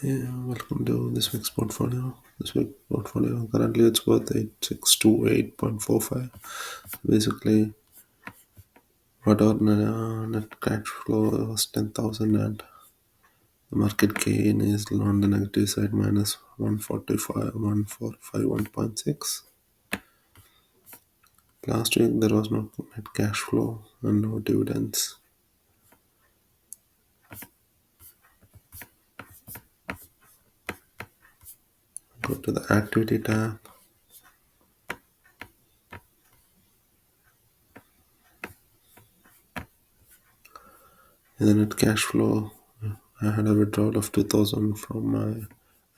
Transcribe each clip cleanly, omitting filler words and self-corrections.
Yeah, welcome to this week's portfolio. This week's portfolio currently it's worth 8628.45. Basically, what our net cash flow was 10,000 and the market gain is on the negative side minus 145, 145, 1.6. Last week there was no net cash flow and no dividends. Go to the activity tab. In the net cash flow, I had a withdrawal of 2000 from my I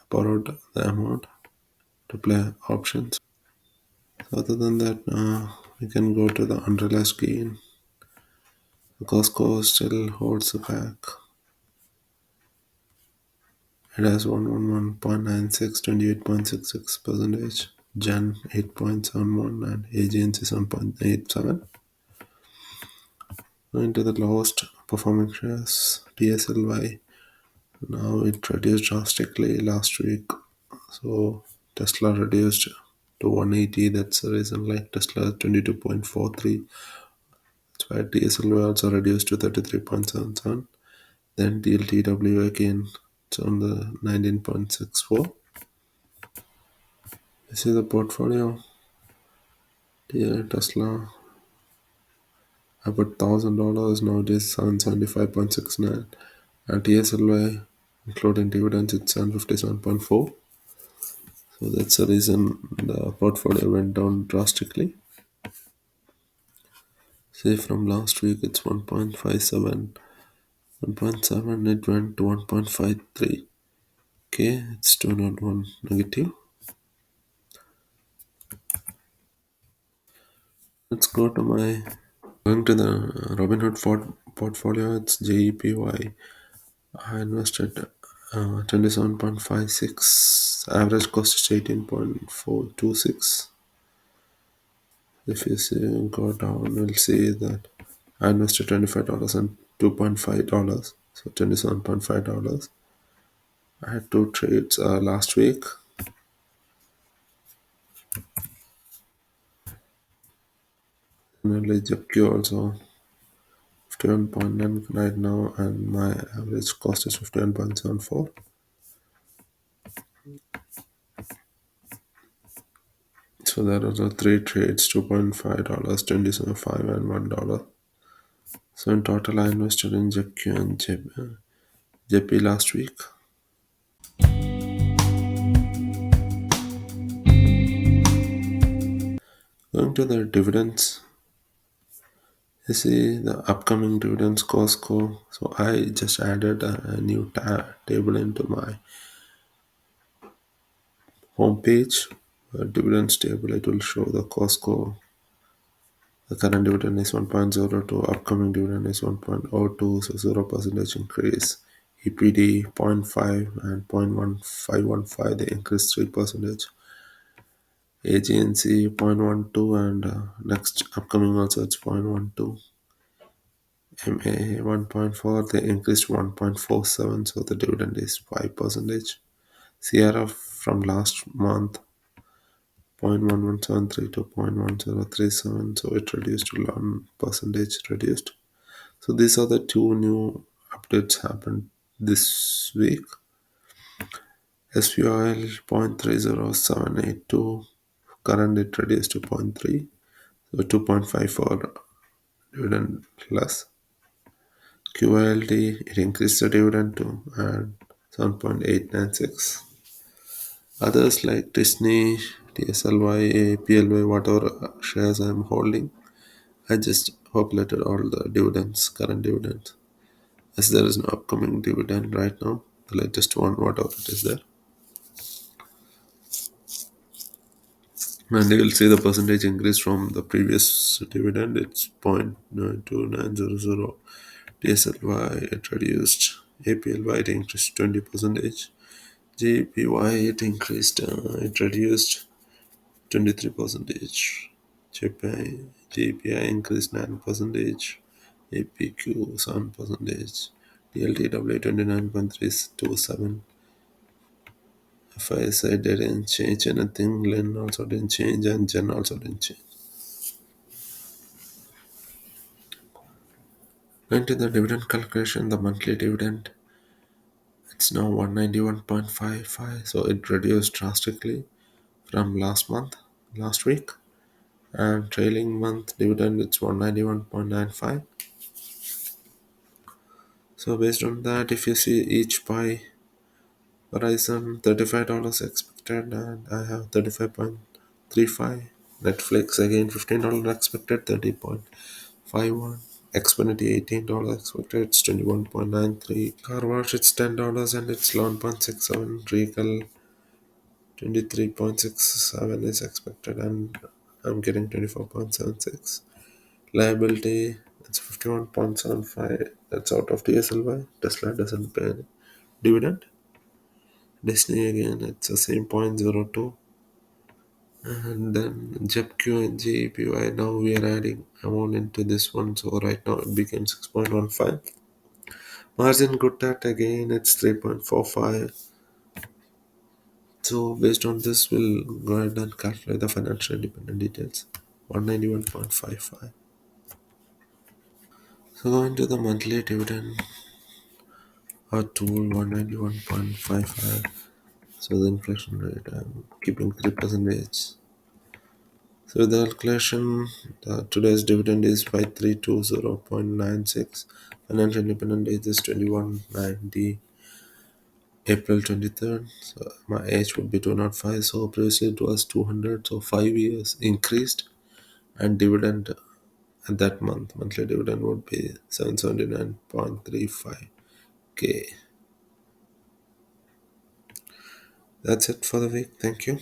borrowed the amount to play options. So other than that, we can go to the unrealized gain. The Costco still holds back. It has 111.96, 28.66%, Gen 8.71, and agency 7.87. Going to the lowest performing shares, TSLY. Now it reduced drastically last week. So Tesla reduced to 180. That's the reason, like Tesla 22.43. That's why TSLY also reduced to 33.77. Then DLTW again, it's on the 19.64. This is the portfolio. The Tesla, I put $1,000, now it is 775.69. And TSLY, including dividends, it's 757.4. So that's the reason the portfolio went down drastically. Say from last week it's 1.57. 1.7 it went to 1.53. Okay, it's 201 negative. Let's go to my going to the Robinhood portfolio. It's JEPY. I invested 27.56. Average cost is 18.426. If you see, go down, we'll see that I invested $25 and $2.5. So $27.5. I had two trades last week. Similarly, JQ also 51.9 right now, and my average cost is 51.74. So there are the three trades, $2.5, 27.5 and $1. So in total I invested in JQ and JP last week. Going to the dividends, you see the upcoming dividends Costco. So I just added a new table into my home page. Dividends table, it will show the Costco. The current dividend is 1.02, upcoming dividend is 1.02, so 0% increase. EPD 0.5 and 0.1515, they increased 3%. AGNC 0.12 and next upcoming also it's 0.12. MA 1.4, they increased 1.47, so the dividend is 5%. CRF from last month 0.1173 to 0.1037, so it reduced to 1% reduced. So these are the two new updates happened this week. SPOL 0.30782, current it reduced to zero point 0.3, so 2.5 for dividend less. QILD, it increased the dividend to 7.896. Others like Disney, TSLY, PLY, whatever shares I'm holding, I just populated all the dividends, current dividends. As there is no upcoming dividend right now, the latest one, whatever it is there. And you will see the percentage increase from the previous dividend. It's 0.92900. TSLY it reduced. APLY it increased 20%. GPY it increased. It reduced 23%. GPI increased 9%. APQ 7%. DLTW 29.327. If I said I didn't change anything, Lynn also didn't change, and Jen also didn't change. Going to the dividend calculation, the monthly dividend, it's now 191.55, so it reduced drastically from last week. And trailing month dividend, it's 191.95. So based on that, if you see each pie, Verizon $35 expected, and I have 35.35. Netflix again $15 expected, 30.51. Xfinity $18 expected, it's 21.93. Car wash it's $10 and it's 11.67. Regal 23.67 is expected and I'm getting 24.76. Liability it's 51.75. That's out of TSLY. Tesla doesn't pay any dividend. Disney again it's the same 0.02. And then JEPQ and JEPY, now we are adding amount into this one, so right now it became 6.15. Margin good at again it's 3.45. So based on this, we'll go ahead and calculate the financial independent details. 191.55. So going to the monthly dividend, our tool 191.55. So the inflation rate I'm keeping 3%. So the calculation, today's dividend is 5320.96. Financial independent date is 2190 April 23rd. So my age would be 205. So previously it was 200. So 5 years increased. And dividend at that monthly dividend would be 779.35k. That's it for the week. Thank you.